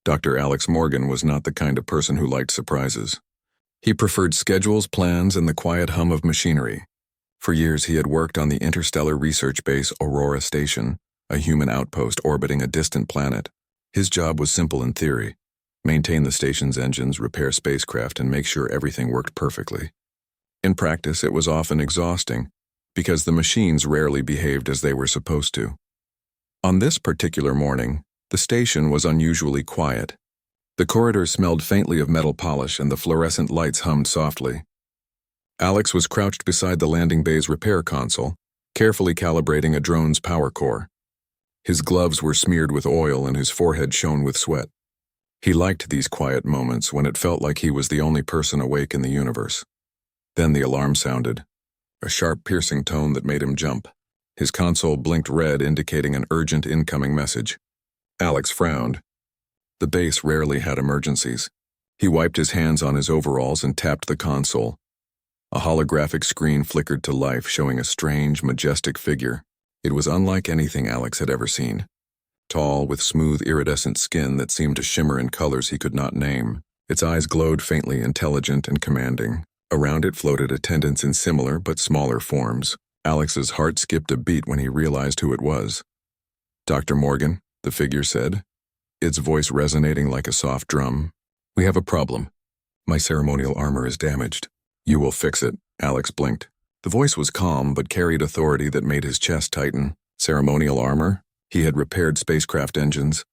Dr. Alex Morgan was not the kind of person who liked surprises. He preferred schedules, plans, and the quiet hum of machinery. For years he had worked on the interstellar research base Aurora Station, a human outpost orbiting a distant planet. His job was simple in theory: maintain the station's engines, repair spacecraft, and make sure everything worked perfectly. In practice, it was often exhausting, because the machines rarely behaved as they were supposed to. On this particular morning, the station was unusually quiet. The corridors smelled faintly of metal polish and the fluorescent lights hummed softly. Alex was crouched beside the landing bay's repair console, carefully calibrating a drone's power core. His gloves were smeared with oil and his forehead shone with sweat. He liked these quiet moments when it felt like he was the only person awake in the universe. Then the alarm sounded, a sharp, piercing tone that made him jump. His console blinked red, indicating an urgent incoming message. Alex frowned. The base rarely had emergencies. He wiped his hands on his overalls and tapped the console. A holographic screen flickered to life, showing a strange, majestic figure. It was unlike anything Alex had ever seen. Tall, with smooth, iridescent skin that seemed to shimmer in colors he could not name. Its eyes glowed faintly, intelligent and commanding. Around it floated attendants in similar but smaller forms. Alex's heart skipped a beat when he realized who it was. "Dr. Morgan," the figure said, its voice resonating like a soft drum. "We have a problem. My ceremonial armor is damaged. You will fix it." Alex blinked. The voice was calm but carried authority that made his chest tighten. Ceremonial armor? He had repaired spacecraft engines,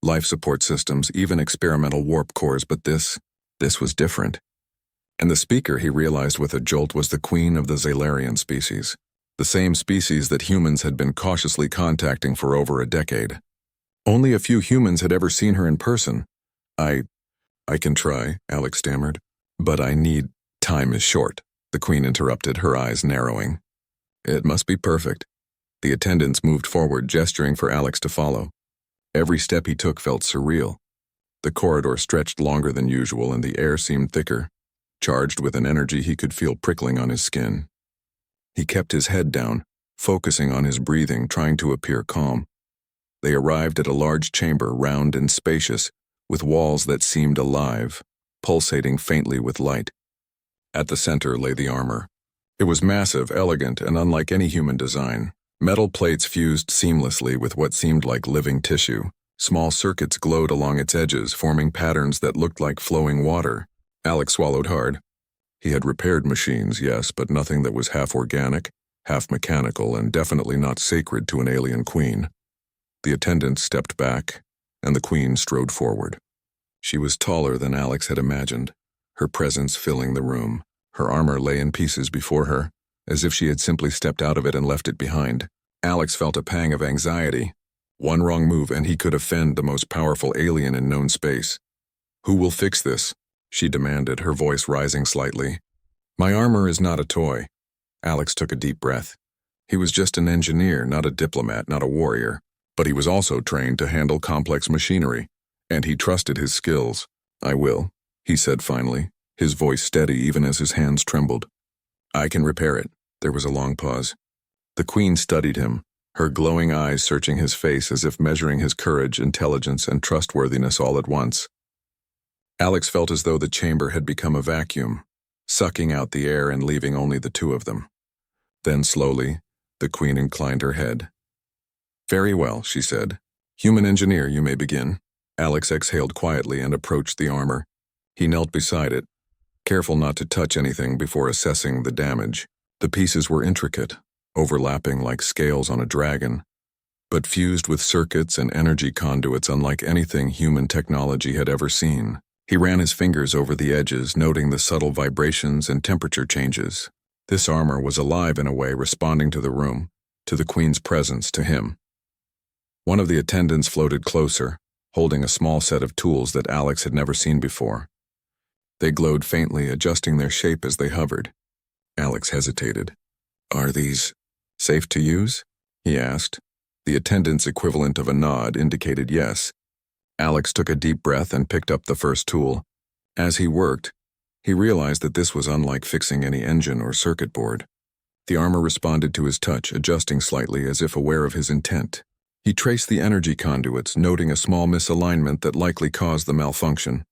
life support systems, even experimental warp cores, but this was different. And the speaker, he realized with a jolt, was the queen of the Zalarian species, the same species that humans had been cautiously contacting for over a decade. Only a few humans had ever seen her in person. I can try," Alex stammered. "But I need—" "Time is short," the queen interrupted, her eyes narrowing. "It must be perfect." The attendants moved forward, gesturing for Alex to follow. Every step he took felt surreal. The corridor stretched longer than usual and the air seemed thicker, charged with an energy he could feel prickling on his skin. He kept his head down, focusing on his breathing, trying to appear calm. They arrived at a large chamber, round and spacious, with walls that seemed alive, pulsating faintly with light. At the center lay the armor. It was massive, elegant, and unlike any human design. Metal plates fused seamlessly with what seemed like living tissue. Small circuits glowed along its edges, forming patterns that looked like flowing water. Alex swallowed hard. He had repaired machines, yes, but nothing that was half organic, half mechanical, and definitely not sacred to an alien queen. The attendant stepped back, and the queen strode forward. She was taller than Alex had imagined, her presence filling the room. Her armor lay in pieces before her, as if she had simply stepped out of it and left it behind. Alex felt a pang of anxiety. One wrong move and he could offend the most powerful alien in known space. "Who will fix this?" she demanded, her voice rising slightly. "My armor is not a toy." Alex took a deep breath. He was just an engineer, not a diplomat, not a warrior. But he was also trained to handle complex machinery, and he trusted his skills. "I will," he said finally, his voice steady even as his hands trembled. "I can repair it." There was a long pause. The queen studied him, her glowing eyes searching his face as if measuring his courage, intelligence, and trustworthiness all at once. Alex felt as though the chamber had become a vacuum, sucking out the air and leaving only the two of them. Then slowly, the queen inclined her head. "Very well," she said. "Human engineer, you may begin." Alex exhaled quietly and approached the armor. He knelt beside it, careful not to touch anything before assessing the damage. The pieces were intricate, overlapping like scales on a dragon, but fused with circuits and energy conduits unlike anything human technology had ever seen. He ran his fingers over the edges, noting the subtle vibrations and temperature changes. This armor was alive in a way, responding to the room, to the queen's presence, to him. One of the attendants floated closer, holding a small set of tools that Alex had never seen before. They glowed faintly, adjusting their shape as they hovered. Alex hesitated. "Are these safe to use?" he asked. The attendant's equivalent of a nod indicated yes. Alex took a deep breath and picked up the first tool. As he worked, he realized that this was unlike fixing any engine or circuit board. The armor responded to his touch, adjusting slightly as if aware of his intent. He traced the energy conduits, noting a small misalignment that likely caused the malfunction.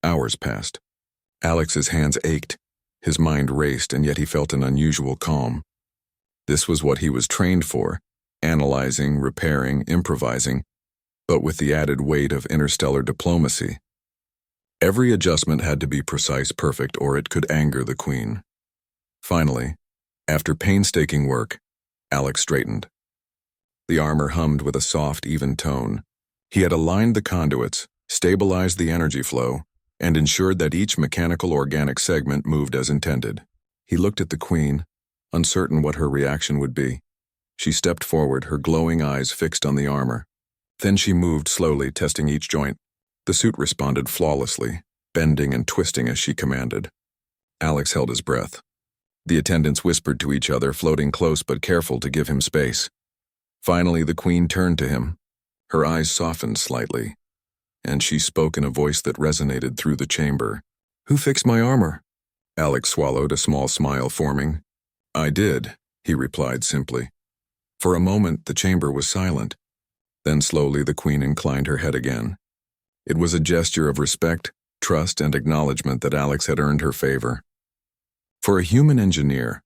Hours passed. Alex's hands ached. His mind raced, and yet he felt an unusual calm. This was what he was trained for, analyzing, repairing, improvising, but with the added weight of interstellar diplomacy. Every adjustment had to be precise, perfect, or it could anger the Queen. Finally, after painstaking work, Alex straightened. The armor hummed with a soft, even tone. He had aligned the conduits, stabilized the energy flow, and ensured that each mechanical organic segment moved as intended. He looked at the Queen, uncertain what her reaction would be. She stepped forward, her glowing eyes fixed on the armor. Then she moved slowly, testing each joint. The suit responded flawlessly, bending and twisting as she commanded. Alex held his breath. The attendants whispered to each other, floating close but careful to give him space. Finally, the Queen turned to him. Her eyes softened slightly, and she spoke in a voice that resonated through the chamber. "Who fixed my armor?" Alex swallowed, a small smile forming. "I did," he replied simply. For a moment, the chamber was silent. Then slowly the Queen inclined her head again. It was a gesture of respect, trust, and acknowledgement that Alex had earned her favor. For a human engineer,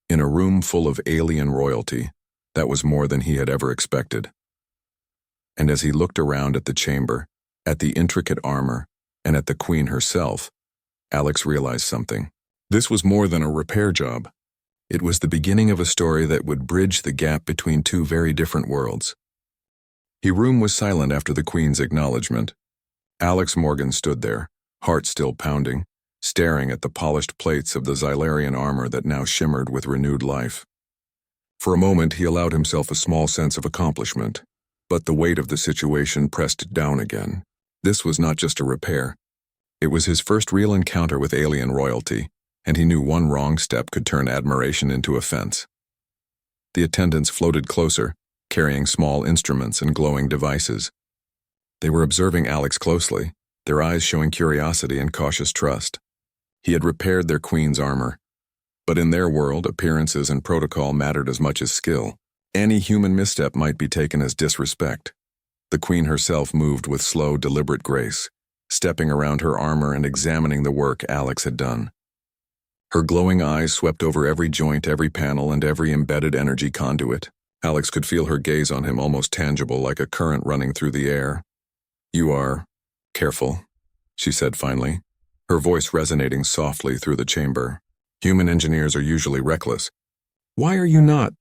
in a room full of alien royalty, that was more than he had ever expected. And as he looked around at the chamber, at the intricate armor, and at the Queen herself, Alex realized something. This was more than a repair job. It was the beginning of a story that would bridge the gap between two very different worlds. The room was silent after the Queen's acknowledgement. Alex Morgan stood there, heart still pounding, staring at the polished plates of the Xylarian armor that now shimmered with renewed life. For a moment, he allowed himself a small sense of accomplishment, but the weight of the situation pressed down again. This was not just a repair. It was his first real encounter with alien royalty, and he knew one wrong step could turn admiration into offense. The attendants floated closer, carrying small instruments and glowing devices. They were observing Alex closely, their eyes showing curiosity and cautious trust. He had repaired their Queen's armor, but in their world, appearances and protocol mattered as much as skill. Any human misstep might be taken as disrespect. The Queen herself moved with slow, deliberate grace, stepping around her armor and examining the work Alex had done. Her glowing eyes swept over every joint, every panel, and every embedded energy conduit. Alex could feel her gaze on him, almost tangible, like a current running through the air. "You are careful," she said finally, her voice resonating softly through the chamber. "Human engineers are usually reckless." "Why are you not?"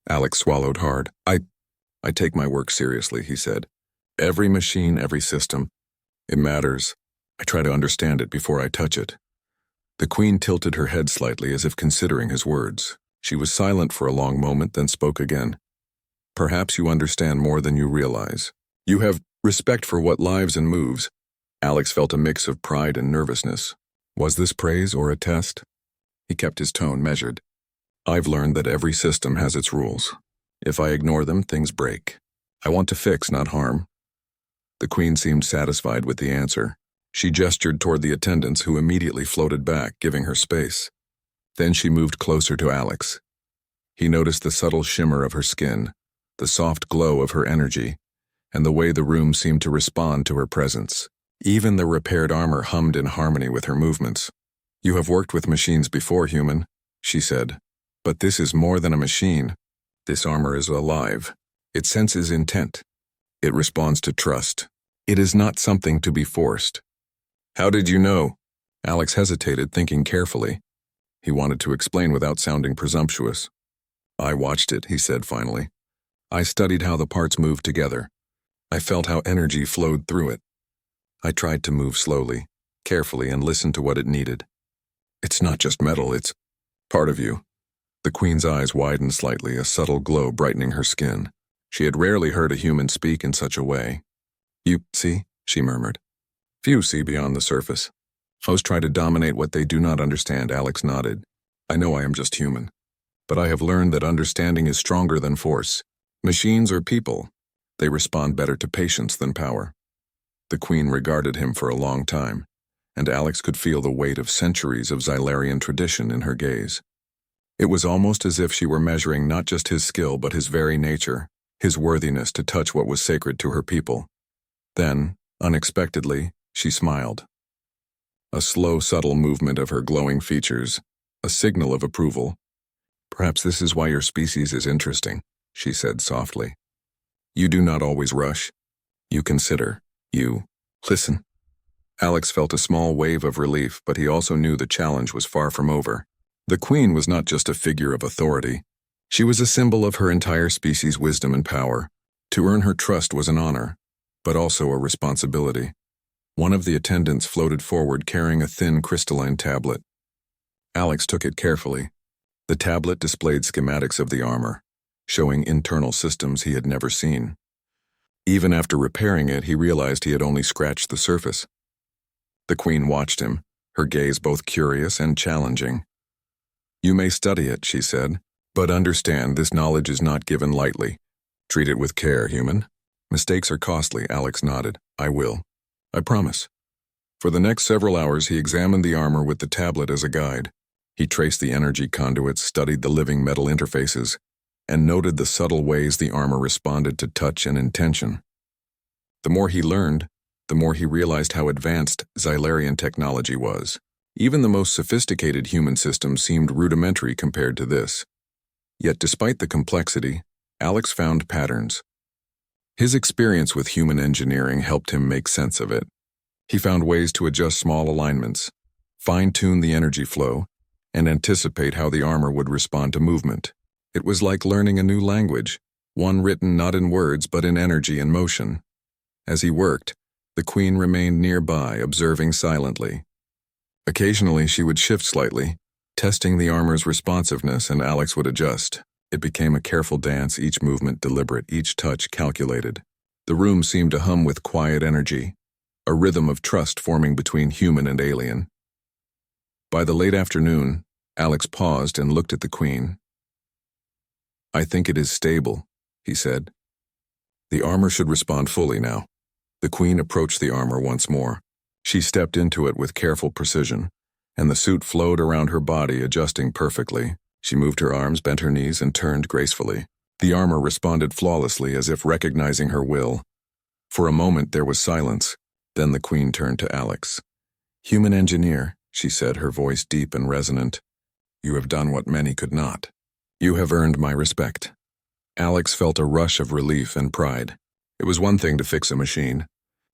Alex swallowed hard. I take my work seriously," he said. "Every machine, every system. It matters. I try to understand it before I touch it." The Queen tilted her head slightly as if considering his words. She was silent for a long moment, then spoke again. "Perhaps you understand more than you realize. You have respect for what lives and moves." Alex felt a mix of pride and nervousness. Was this praise or a test? He kept his tone measured. "I've learned that every system has its rules. If I ignore them, things break. I want to fix, not harm." The Queen seemed satisfied with the answer. She gestured toward the attendants, who immediately floated back, giving her space. Then she moved closer to Alex. He noticed the subtle shimmer of her skin, the soft glow of her energy, and the way the room seemed to respond to her presence. Even the repaired armor hummed in harmony with her movements. "You have worked with machines before, human," she said. "But this is more than a machine. This armor is alive. It senses intent. It responds to trust. It is not something to be forced." "How did you know?" Alex hesitated, thinking carefully. He wanted to explain without sounding presumptuous. "I watched it," he said finally. "I studied how the parts moved together. I felt how energy flowed through it. I tried to move slowly, carefully, and listen to what it needed. It's not just metal, it's part of you." The Queen's eyes widened slightly, a subtle glow brightening her skin. She had rarely heard a human speak in such a way. "You see?" she murmured. "Few see beyond the surface. Most try to dominate what they do not understand." Alex nodded. "I know I am just human, but I have learned that understanding is stronger than force. Machines are people. They respond better to patience than power." The Queen regarded him for a long time, and Alex could feel the weight of centuries of Xylarian tradition in her gaze. It was almost as if she were measuring not just his skill but his very nature. his worthiness to touch what was sacred to her people. Then, unexpectedly, she smiled. A slow, subtle movement of her glowing features, a signal of approval. "Perhaps this is why your species is interesting," she said softly. "You do not always rush. You consider. You listen." Alex felt a small wave of relief, but he also knew the challenge was far from over. The queen was not just a figure of authority. She was a symbol of her entire species' wisdom and power. To earn her trust was an honor, but also a responsibility. One of the attendants floated forward carrying a thin crystalline tablet. Alex took it carefully. The tablet displayed schematics of the armor, showing internal systems he had never seen. Even after repairing it, he realized he had only scratched the surface. The queen watched him, her gaze both curious and challenging. "You may study it," she said, "but understand this knowledge is not given lightly. Treat it with care, human." "Mistakes are costly," Alex nodded. "I will. I promise." For the next several hours, he examined the armor with the tablet as a guide. He traced the energy conduits, studied the living metal interfaces, and noted the subtle ways the armor responded to touch and intention. The more he learned, the more he realized how advanced Xylarian technology was. Even the most sophisticated human systems seemed rudimentary compared to this. Yet despite the complexity, Alex found patterns. His experience with human engineering helped him make sense of it. He found ways to adjust small alignments, fine-tune the energy flow, and anticipate how the armor would respond to movement. It was like learning a new language, one written not in words but in energy and motion. As he worked, the queen remained nearby, observing silently. Occasionally she would shift slightly, testing the armor's responsiveness, and Alex would adjust. It became a careful dance, each movement deliberate, each touch calculated. The room seemed to hum with quiet energy, a rhythm of trust forming between human and alien. By the late afternoon, Alex paused and looked at the queen. "I think it is stable," he said. "The armor should respond fully now." The queen approached the armor once more. She stepped into it with careful precision, and the suit flowed around her body, adjusting perfectly. She moved her arms, bent her knees, and turned gracefully. The armor responded flawlessly, as if recognizing her will. For a moment there was silence. Then the queen turned to Alex. "Human engineer," she said, her voice deep and resonant. "You have done what many could not. You have earned my respect." Alex felt a rush of relief and pride. It was one thing to fix a machine.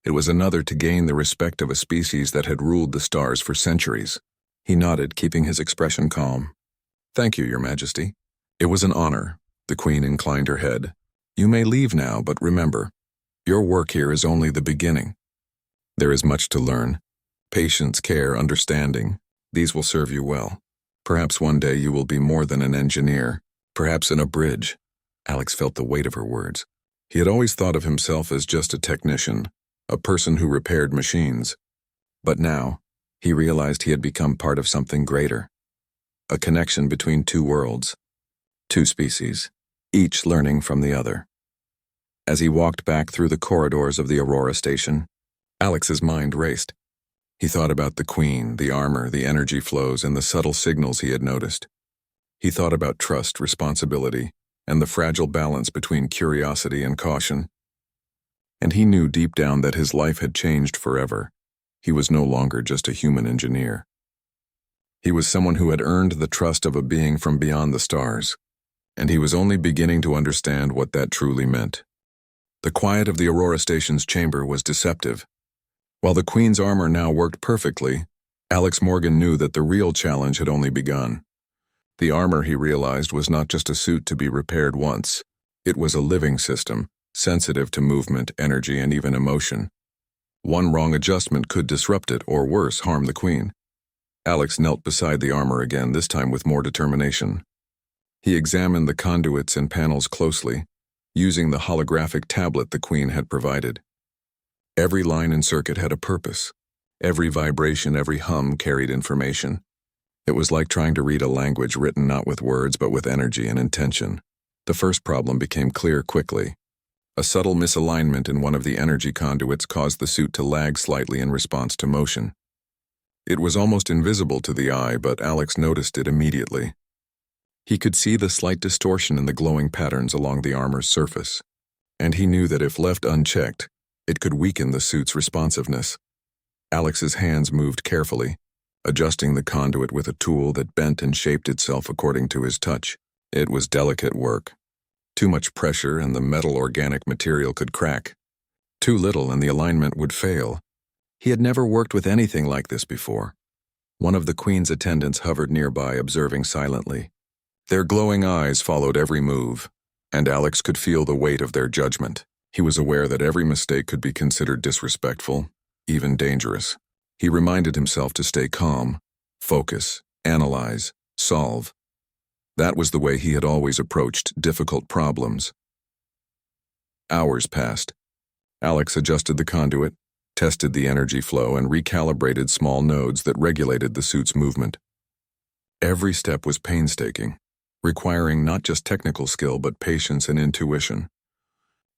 It was another to gain the respect of a species that had ruled the stars for centuries. He nodded, keeping his expression calm. "Thank you, Your Majesty." "It was an honor." The queen inclined her head. "You may leave now, but remember, your work here is only the beginning. There is much to learn. Patience, care, understanding. These will serve you well. Perhaps one day you will be more than an engineer, perhaps in a bridge." Alex felt the weight of her words. He had always thought of himself as just a technician, a person who repaired machines. But now, he realized he had become part of something greater. A connection between two worlds, two species, each learning from the other. As he walked back through the corridors of the Aurora station, Alex's mind raced. He thought about the queen, the armor, the energy flows, and the subtle signals he had noticed. He thought about trust, responsibility, and the fragile balance between curiosity and caution. And he knew deep down that his life had changed forever. He was no longer just a human engineer. He was someone who had earned the trust of a being from beyond the stars, and he was only beginning to understand what that truly meant. The quiet of the Aurora station's chamber was deceptive. While the queen's armor now worked perfectly, Alex Morgan knew that the real challenge had only begun. The armor, he realized, was not just a suit to be repaired once. It was a living system, sensitive to movement, energy, and even emotion. One wrong adjustment could disrupt it, or worse, harm the queen. Alex knelt beside the armor again, this time with more determination. He examined the conduits and panels closely, using the holographic tablet the queen had provided. Every line and circuit had a purpose. Every vibration, every hum carried information. It was like trying to read a language written not with words but with energy and intention. The first problem became clear quickly. A subtle misalignment in one of the energy conduits caused the suit to lag slightly in response to motion. It was almost invisible to the eye, but Alex noticed it immediately. He could see the slight distortion in the glowing patterns along the armor's surface. and he knew that if left unchecked, it could weaken the suit's responsiveness. Alex's hands moved carefully, adjusting the conduit with a tool that bent and shaped itself according to his touch. It was delicate work. Too much pressure and the metal organic material could crack. Too little and the alignment would fail. He had never worked with anything like this before. One of the Queen's attendants hovered nearby, observing silently. Their glowing eyes followed every move, and Alex could feel the weight of their judgment. He was aware that every mistake could be considered disrespectful, even dangerous. He reminded himself to stay calm, focus, analyze, solve. That was the way he had always approached difficult problems. Hours passed. Alex adjusted the conduit, tested the energy flow, and recalibrated small nodes that regulated the suit's movement. Every step was painstaking, requiring not just technical skill but patience and intuition.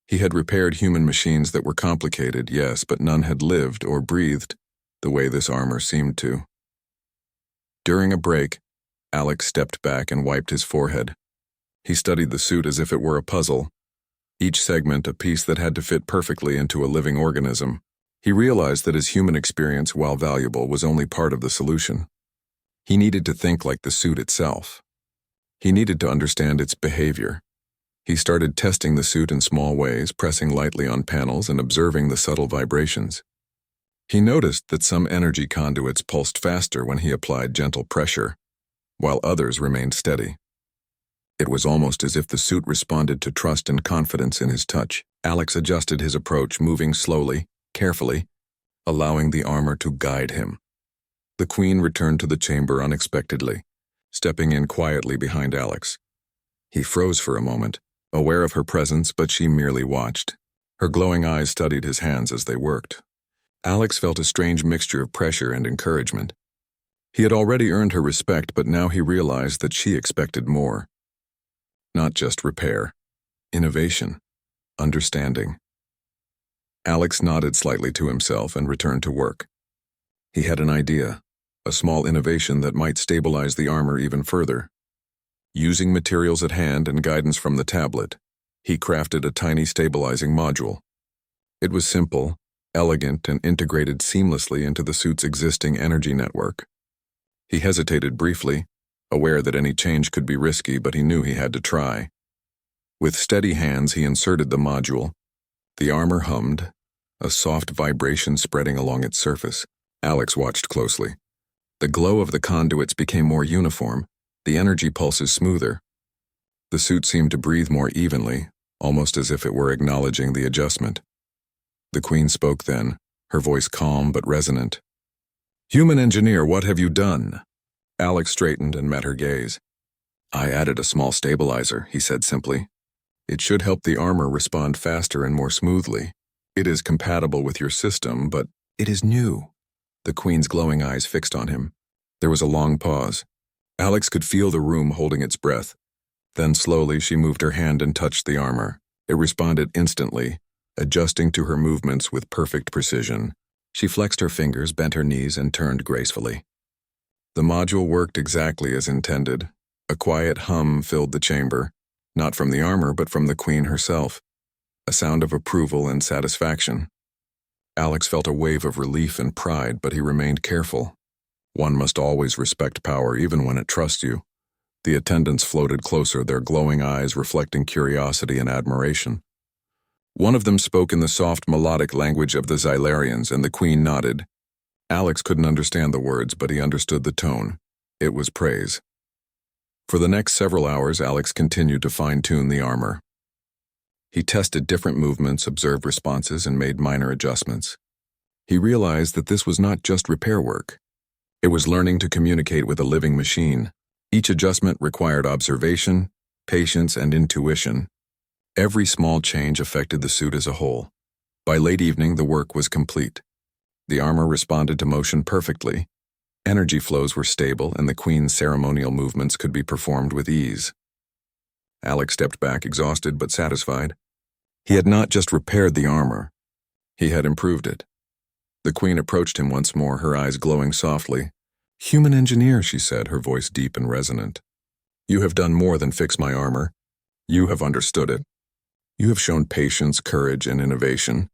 He had repaired human machines that were complicated, yes, but none had lived or breathed the way this armor seemed to. During a break, Alex stepped back and wiped his forehead. He studied the suit as if it were a puzzle, each segment a piece that had to fit perfectly into a living organism. He realized that his human experience, while valuable, was only part of the solution. He needed to think like the suit itself. He needed to understand its behavior. He started testing the suit in small ways, pressing lightly on panels and observing the subtle vibrations. He noticed that some energy conduits pulsed faster when he applied gentle pressure, while others remained steady. It was almost as if the suit responded to trust and confidence in his touch. Alex adjusted his approach, moving slowly, carefully, allowing the armor to guide him. The Queen returned to the chamber unexpectedly, stepping in quietly behind Alex. He froze for a moment, aware of her presence, but she merely watched. Her glowing eyes studied his hands as they worked. Alex felt a strange mixture of pressure and encouragement. He had already earned her respect, but now he realized that she expected more. Not just repair, innovation, understanding. Alex nodded slightly to himself and returned to work. He had an idea, a small innovation that might stabilize the armor even further. Using materials at hand and guidance from the tablet, he crafted a tiny stabilizing module. It was simple, elegant, and integrated seamlessly into the suit's existing energy network. He hesitated briefly, aware that any change could be risky, but he knew he had to try. With steady hands, he inserted the module. The armor hummed, a soft vibration spreading along its surface. Alex watched closely. The glow of the conduits became more uniform, the energy pulses smoother. The suit seemed to breathe more evenly, almost as if it were acknowledging the adjustment. The Queen spoke then, her voice calm but resonant. "Human engineer, what have you done?" Alex straightened and met her gaze. "I added a small stabilizer," he said simply. "It should help the armor respond faster and more smoothly. It is compatible with your system, but it is new." The Queen's glowing eyes fixed on him. There was a long pause. Alex could feel the room holding its breath. Then slowly she moved her hand and touched the armor. It responded instantly, adjusting to her movements with perfect precision. She flexed her fingers, bent her knees, and turned gracefully. The module worked exactly as intended. A quiet hum filled the chamber, not from the armor but from the Queen herself, a sound of approval and satisfaction. Alex felt a wave of relief and pride, but he remained careful. One must always respect power, even when it trusts you. The attendants floated closer, their glowing eyes reflecting curiosity and admiration. One of them spoke in the soft, melodic language of the Xylarians, and the Queen nodded. Alex couldn't understand the words, but he understood the tone. It was praise. For the next several hours, Alex continued to fine-tune the armor. He tested different movements, observed responses, and made minor adjustments. He realized that this was not just repair work. It was learning to communicate with a living machine. Each adjustment required observation, patience, and intuition. Every small change affected the suit as a whole. By late evening, the work was complete. The armor responded to motion perfectly. Energy flows were stable, and the Queen's ceremonial movements could be performed with ease. Alex stepped back, exhausted but satisfied. He had not just repaired the armor. He had improved it. The Queen approached him once more, her eyes glowing softly. "Human engineer," she said, her voice deep and resonant. "You have done more than fix my armor. You have understood it." You have shown patience, courage, and innovation.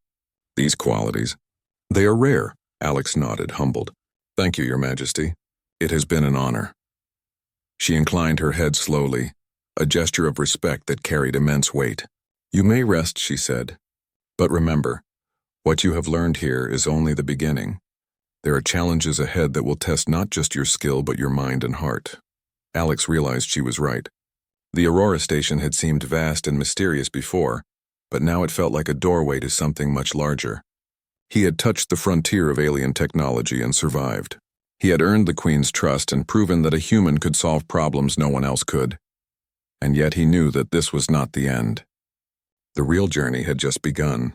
These qualities. They are rare, Alex nodded, humbled. Thank you, Your Majesty. It has been an honor. She inclined her head slowly, a gesture of respect that carried immense weight. You may rest, she said. But remember, what you have learned here is only the beginning. There are challenges ahead that will test not just your skill but your mind and heart. Alex realized she was right. The Aurora station had seemed vast and mysterious before, but now it felt like a doorway to something much larger. He had touched the frontier of alien technology and survived. He had earned the Queen's trust and proven that a human could solve problems no one else could. And yet he knew that this was not the end. The real journey had just begun.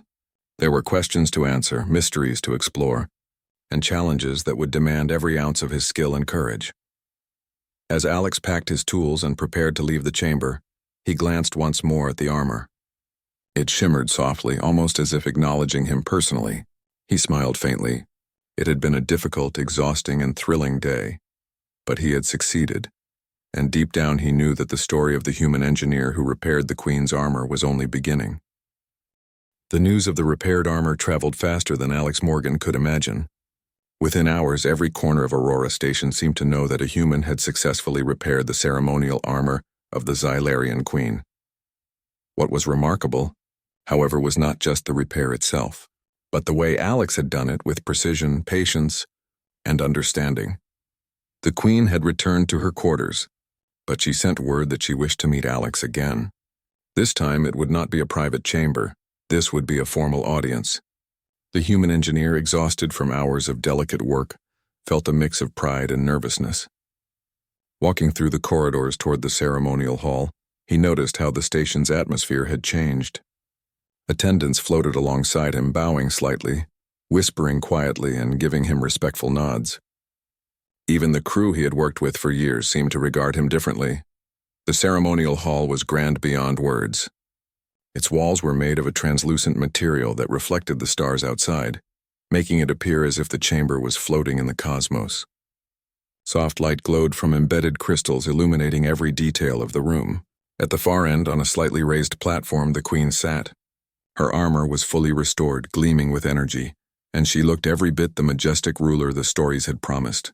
There were questions to answer, mysteries to explore, and challenges that would demand every ounce of his skill and courage. As Alex packed his tools and prepared to leave the chamber, he glanced once more at the armor. It shimmered softly, almost as if acknowledging him personally. He smiled faintly. It had been a difficult, exhausting, and thrilling day. But he had succeeded, and deep down he knew that the story of the human engineer who repaired the Queen's armor was only beginning. The news of the repaired armor traveled faster than Alex Morgan could imagine. Within hours, every corner of Aurora Station seemed to know that a human had successfully repaired the ceremonial armor of the Xylarian Queen. What was remarkable, however, was not just the repair itself, but the way Alex had done it with precision, patience, and understanding. The Queen had returned to her quarters, but she sent word that she wished to meet Alex again. This time it would not be a private chamber. This would be a formal audience. The human engineer, exhausted from hours of delicate work, felt a mix of pride and nervousness. Walking through the corridors toward the ceremonial hall, he noticed how the station's atmosphere had changed. Attendants floated alongside him, bowing slightly, whispering quietly and giving him respectful nods. Even the crew he had worked with for years seemed to regard him differently. The ceremonial hall was grand beyond words. Its walls were made of a translucent material that reflected the stars outside, making it appear as if the chamber was floating in the cosmos. Soft light glowed from embedded crystals, illuminating every detail of the room. At the far end, on a slightly raised platform, the Queen sat. Her armor was fully restored, gleaming with energy, and she looked every bit the majestic ruler the stories had promised.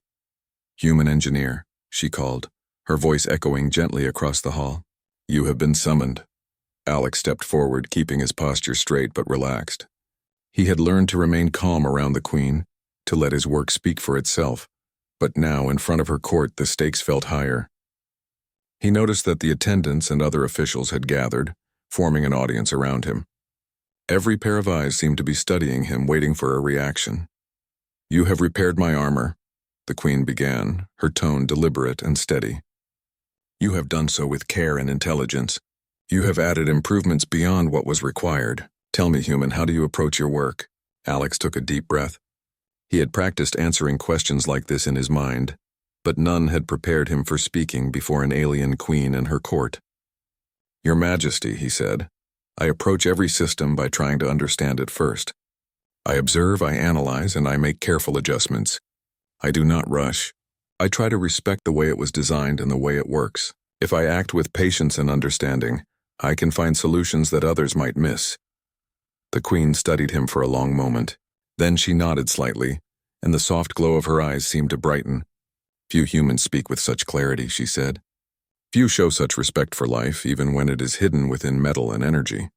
"Human engineer," she called, her voice echoing gently across the hall. "You have been summoned." Alex stepped forward, keeping his posture straight but relaxed. He had learned to remain calm around the Queen, to let his work speak for itself, but now, in front of her court, the stakes felt higher. He noticed that the attendants and other officials had gathered, forming an audience around him. Every pair of eyes seemed to be studying him, waiting for a reaction. "You have repaired my armor," the Queen began, her tone deliberate and steady. "You have done so with care and intelligence. You have added improvements beyond what was required. Tell me, human, how do you approach your work?" Alex took a deep breath. He had practiced answering questions like this in his mind, but none had prepared him for speaking before an alien queen and her court. "Your Majesty," he said, "I approach every system by trying to understand it first. I observe, I analyze, and I make careful adjustments. I do not rush. I try to respect the way it was designed and the way it works. If I act with patience and understanding, I can find solutions that others might miss." The Queen studied him for a long moment. Then she nodded slightly, and the soft glow of her eyes seemed to brighten. "Few humans speak with such clarity," she said. "Few show such respect for life, even when it is hidden within metal and energy.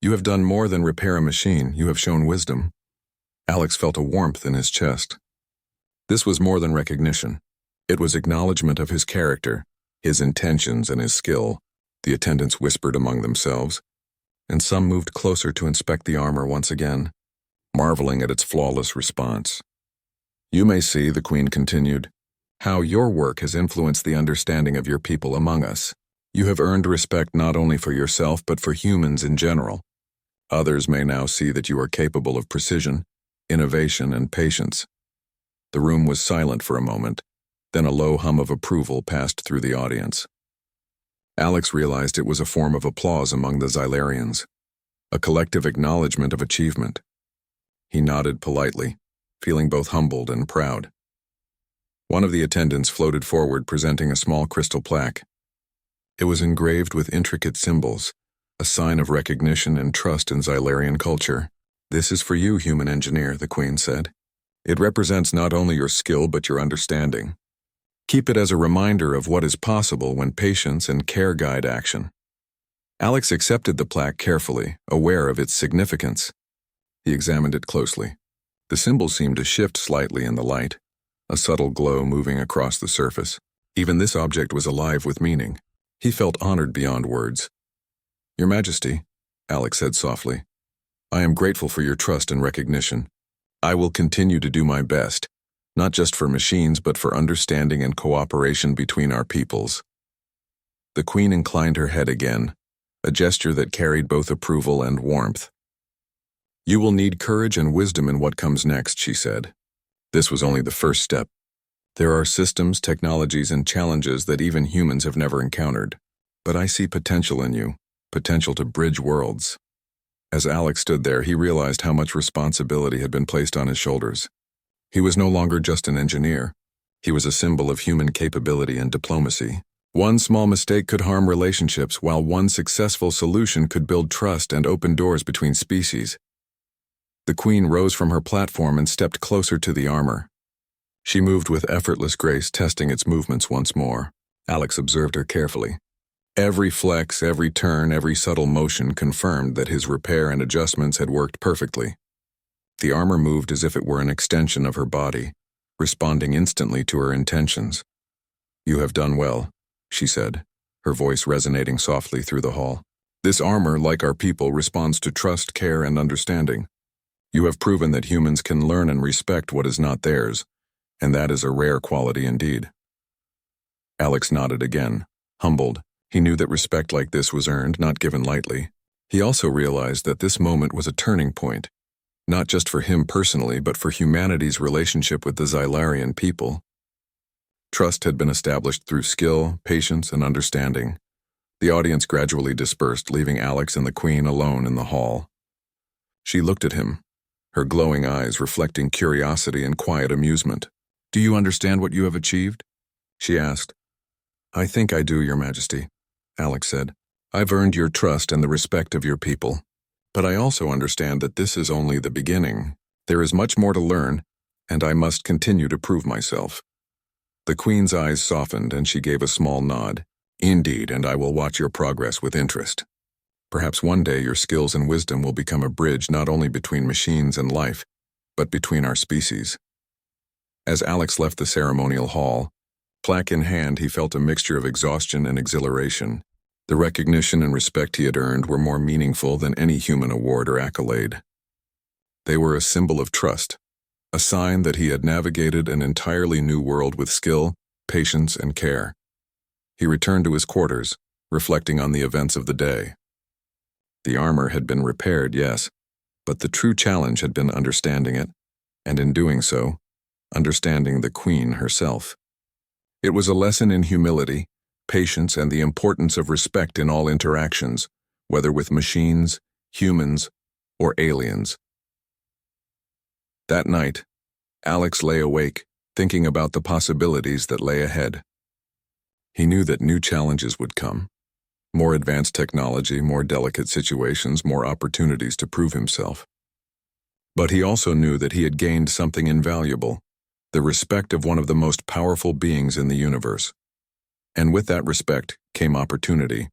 You have done more than repair a machine. You have shown wisdom." Alex felt a warmth in his chest. This was more than recognition. It was acknowledgement of his character, his intentions, and his skill. The attendants whispered among themselves, and some moved closer to inspect the armor once again, marveling at its flawless response. "You may see," the Queen continued, "how your work has influenced the understanding of your people among us. You have earned respect not only for yourself but for humans in general. Others may now see that you are capable of precision, innovation, and patience." The room was silent for a moment, then a low hum of approval passed through the audience. Alex realized it was a form of applause among the Xylarians, a collective acknowledgement of achievement. He nodded politely, feeling both humbled and proud. One of the attendants floated forward, presenting a small crystal plaque. It was engraved with intricate symbols, a sign of recognition and trust in Xylarian culture. "This is for you, human engineer," the Queen said. "It represents not only your skill but your understanding. Keep it as a reminder of what is possible when patience and care guide action." Alex accepted the plaque carefully, aware of its significance. He examined it closely. The symbol seemed to shift slightly in the light, a subtle glow moving across the surface. Even this object was alive with meaning. He felt honored beyond words. "Your Majesty," Alex said softly, "I am grateful for your trust and recognition. I will continue to do my best, not just for machines but for understanding and cooperation between our peoples." The Queen inclined her head again, a gesture that carried both approval and warmth. "You will need courage and wisdom in what comes next," she said. "This was only the first step. There are systems, technologies, and challenges that even humans have never encountered. But I see potential in you, potential to bridge worlds." As Alex stood there, he realized how much responsibility had been placed on his shoulders. He was no longer just an engineer. He was a symbol of human capability and diplomacy. One small mistake could harm relationships, while one successful solution could build trust and open doors between species. The Queen rose from her platform and stepped closer to the armor. She moved with effortless grace, testing its movements once more. Alex observed her carefully. Every flex, every turn, every subtle motion confirmed that his repair and adjustments had worked perfectly. The armor moved as if it were an extension of her body, responding instantly to her intentions. "You have done well," she said, her voice resonating softly through the hall. "This armor, like our people, responds to trust, care, and understanding. You have proven that humans can learn and respect what is not theirs, and that is a rare quality indeed." Alex nodded again, humbled. He knew that respect like this was earned, not given lightly. He also realized that this moment was a turning point, not just for him personally, but for humanity's relationship with the Xylarian people. Trust had been established through skill, patience, and understanding. The audience gradually dispersed, leaving Alex and the Queen alone in the hall. She looked at him, her glowing eyes reflecting curiosity and quiet amusement. "Do you understand what you have achieved?" she asked. "I think I do, Your Majesty," Alex said. "I've earned your trust and the respect of your people. But I also understand that this is only the beginning. There is much more to learn, and I must continue to prove myself." The Queen's eyes softened and she gave a small nod. "Indeed, and I will watch your progress with interest. Perhaps one day your skills and wisdom will become a bridge not only between machines and life, but between our species." As Alex left the ceremonial hall, plaque in hand, he felt a mixture of exhaustion and exhilaration. The recognition and respect he had earned were more meaningful than any human award or accolade. They were a symbol of trust, a sign that he had navigated an entirely new world with skill, patience, and care. He returned to his quarters, reflecting on the events of the day. The armor had been repaired, yes, but the true challenge had been understanding it, and in doing so, understanding the Queen herself. It was a lesson in humility, patience, and the importance of respect in all interactions, whether with machines, humans, or aliens. That night, Alex lay awake, thinking about the possibilities that lay ahead. He knew that new challenges would come. More advanced technology, more delicate situations, more opportunities to prove himself. But he also knew that he had gained something invaluable, the respect of one of the most powerful beings in the universe. And with that respect came opportunity.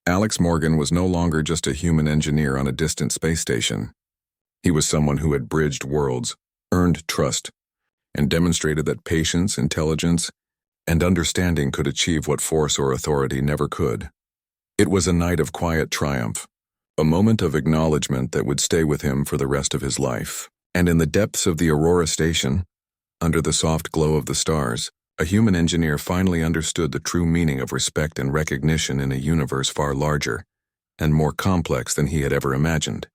Alex Morgan was no longer just a human engineer on a distant space station. He was someone who had bridged worlds, earned trust, and demonstrated that patience, intelligence, and understanding could achieve what force or authority never could. It was a night of quiet triumph, a moment of acknowledgement that would stay with him for the rest of his life. And in the depths of the Aurora station, under the soft glow of the stars, a human engineer finally understood the true meaning of respect and recognition in a universe far larger and more complex than he had ever imagined.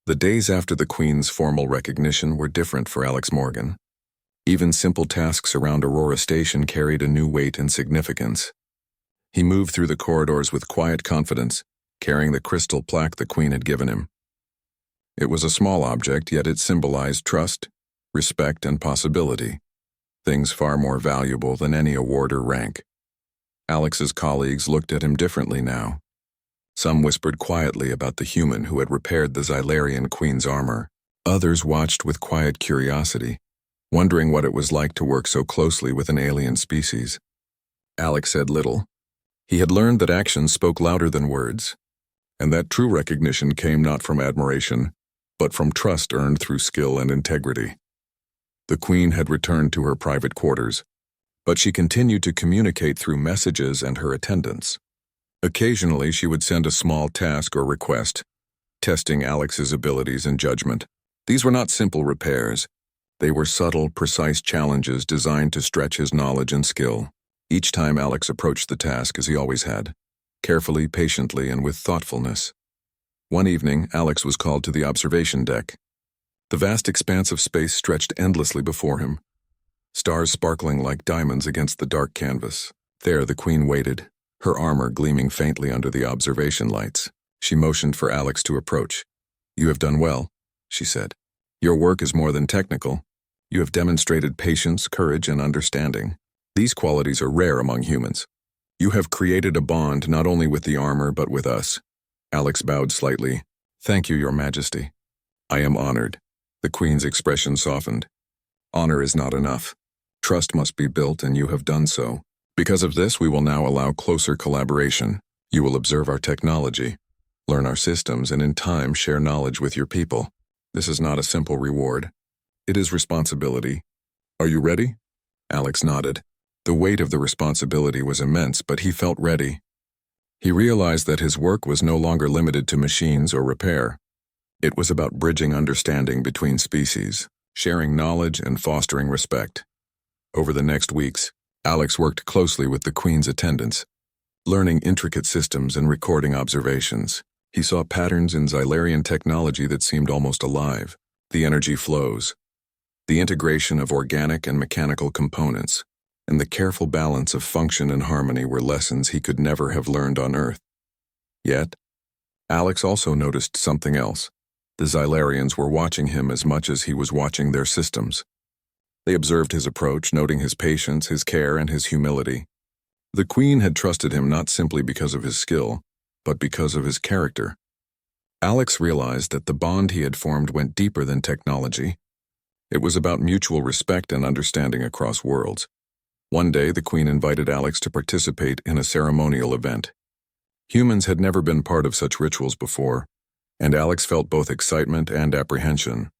The days after the Queen's formal recognition were different for Alex Morgan. Even simple tasks around Aurora Station carried a new weight and significance. He moved through the corridors with quiet confidence, carrying the crystal plaque the Queen had given him. It was a small object, yet it symbolized trust, respect, and possibility, things far more valuable than any award or rank. Alex's colleagues looked at him differently now. Some whispered quietly about the human who had repaired the Xylarian queen's armor. Others watched with quiet curiosity, wondering what it was like to work so closely with an alien species. Alex said little. He had learned that actions spoke louder than words, and that true recognition came not from admiration, but from trust earned through skill and integrity. The queen had returned to her private quarters, but she continued to communicate through messages and her attendants. Occasionally, she would send a small task or request, testing Alex's abilities and judgment. These were not simple repairs. They were subtle, precise challenges designed to stretch his knowledge and skill. Each time Alex approached the task as he always had, carefully, patiently, and with thoughtfulness. One evening, Alex was called to the observation deck. The vast expanse of space stretched endlessly before him, stars sparkling like diamonds against the dark canvas. There the queen waited, her armor gleaming faintly under the observation lights. She motioned for Alex to approach. "You have done well," she said. "Your work is more than technical. You have demonstrated patience, courage, and understanding. These qualities are rare among humans. You have created a bond not only with the armor but with us." Alex bowed slightly. "Thank you, Your Majesty." "I am honored." The queen's expression softened. "Honor is not enough. Trust must be built, and you have done so. Because of this, we will now allow closer collaboration. You will observe our technology, learn our systems, and in time share knowledge with your people. This is not a simple reward. It is responsibility. Are you ready?" Alex nodded. The weight of the responsibility was immense, but he felt ready. He realized that his work was no longer limited to machines or repair. It was about bridging understanding between species, sharing knowledge, and fostering respect. Over the next weeks, Alex worked closely with the queen's attendants, learning intricate systems and recording observations. He saw patterns in Xylarian technology that seemed almost alive. The energy flows, the integration of organic and mechanical components, and the careful balance of function and harmony were lessons he could never have learned on Earth. Yet, Alex also noticed something else. The Xylarians were watching him as much as he was watching their systems. They observed his approach, noting his patience, his care, and his humility. The queen had trusted him not simply because of his skill, but because of his character. Alex realized that the bond he had formed went deeper than technology. It was about mutual respect and understanding across worlds. One day, the queen invited Alex to participate in a ceremonial event. Humans had never been part of such rituals before, and Alex felt both excitement and apprehension.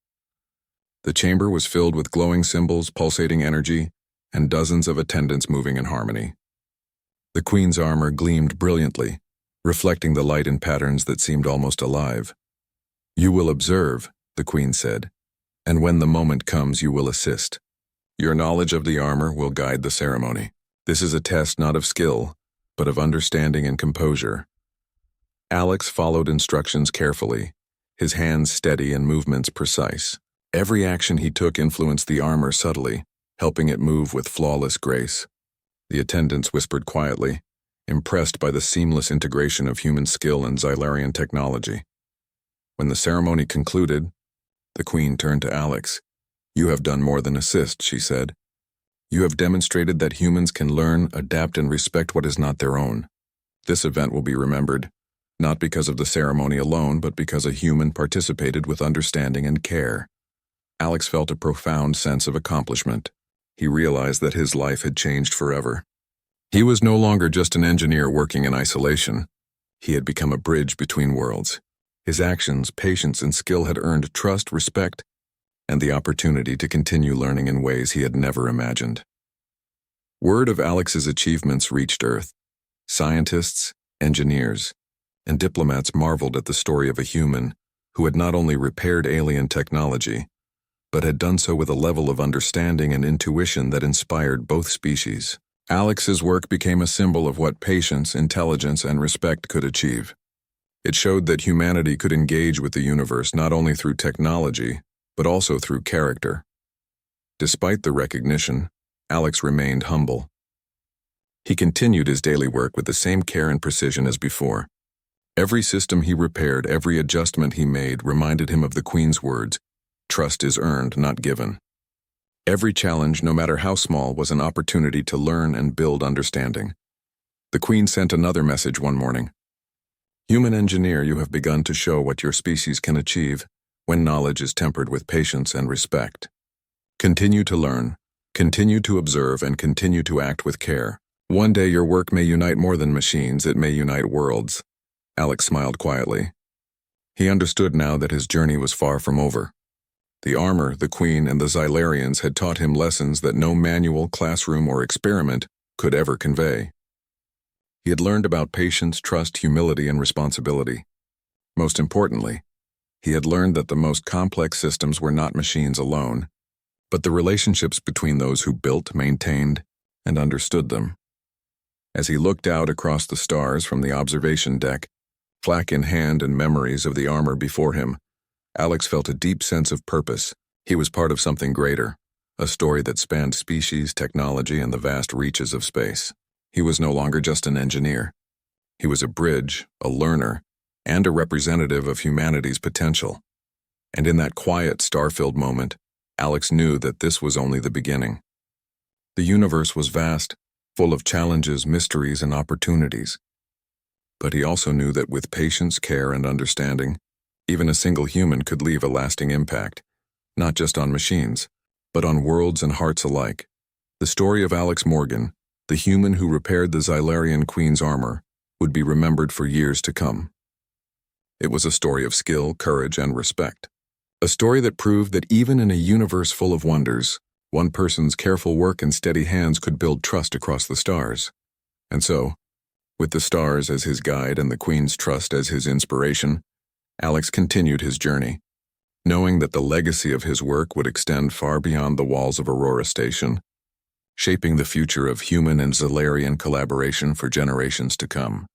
The chamber was filled with glowing symbols, pulsating energy, and dozens of attendants moving in harmony. The queen's armor gleamed brilliantly, reflecting the light in patterns that seemed almost alive. "You will observe," the queen said, "and when the moment comes, you will assist. Your knowledge of the armor will guide the ceremony. This is a test not of skill, but of understanding and composure." Alex followed instructions carefully, his hands steady and movements precise. Every action he took influenced the armor subtly, helping it move with flawless grace. The attendants whispered quietly, impressed by the seamless integration of human skill and Xylarian technology. When the ceremony concluded, the queen turned to Alex. "You have done more than assist," she said. "You have demonstrated that humans can learn, adapt, and respect what is not their own. This event will be remembered, not because of the ceremony alone, but because a human participated with understanding and care." Alex felt a profound sense of accomplishment. He realized that his life had changed forever. He was no longer just an engineer working in isolation. He had become a bridge between worlds. His actions, patience, and skill had earned trust, respect, and the opportunity to continue learning in ways he had never imagined. Word of Alex's achievements reached Earth. Scientists, engineers, and diplomats marveled at the story of a human who had not only repaired alien technology, but had done so with a level of understanding and intuition that inspired both species. Alex's work became a symbol of what patience, intelligence, and respect could achieve. It showed that humanity could engage with the universe not only through technology, but also through character. Despite the recognition, Alex remained humble. He continued his daily work with the same care and precision as before. Every system he repaired, every adjustment he made reminded him of the Queen's words, "Trust is earned, not given." Every challenge, no matter how small, was an opportunity to learn and build understanding. The Queen sent another message one morning. Human engineer, you have begun to show what your species can achieve when knowledge is tempered with patience and respect. Continue to learn, continue to observe, and continue to act with care. One day your work may unite more than machines, it may unite worlds. Alex smiled quietly. He understood now that his journey was far from over. The armor, the Queen, and the Xylarians had taught him lessons that no manual, classroom, or experiment could ever convey. He had learned about patience, trust, humility, and responsibility. Most importantly, he had learned that the most complex systems were not machines alone, but the relationships between those who built, maintained, and understood them. As he looked out across the stars from the observation deck, flak in hand and memories of the armor before him, Alex felt a deep sense of purpose. He was part of something greater, a story that spanned species, technology, and the vast reaches of space. He was no longer just an engineer. He was a bridge, a learner, and a representative of humanity's potential. And in that quiet, star-filled moment, Alex knew that this was only the beginning. The universe was vast, full of challenges, mysteries, and opportunities. But he also knew that with patience, care, and understanding, even a single human could leave a lasting impact, not just on machines, but on worlds and hearts alike. The story of Alex Morgan, the human who repaired the Xylarian Queen's armor, would be remembered for years to come. It was a story of skill, courage, and respect. A story that proved that even in a universe full of wonders, one person's careful work and steady hands could build trust across the stars. And so, with the stars as his guide and the Queen's trust as his inspiration, Alex continued his journey, knowing that the legacy of his work would extend far beyond the walls of Aurora Station, shaping the future of human and Xylarian collaboration for generations to come.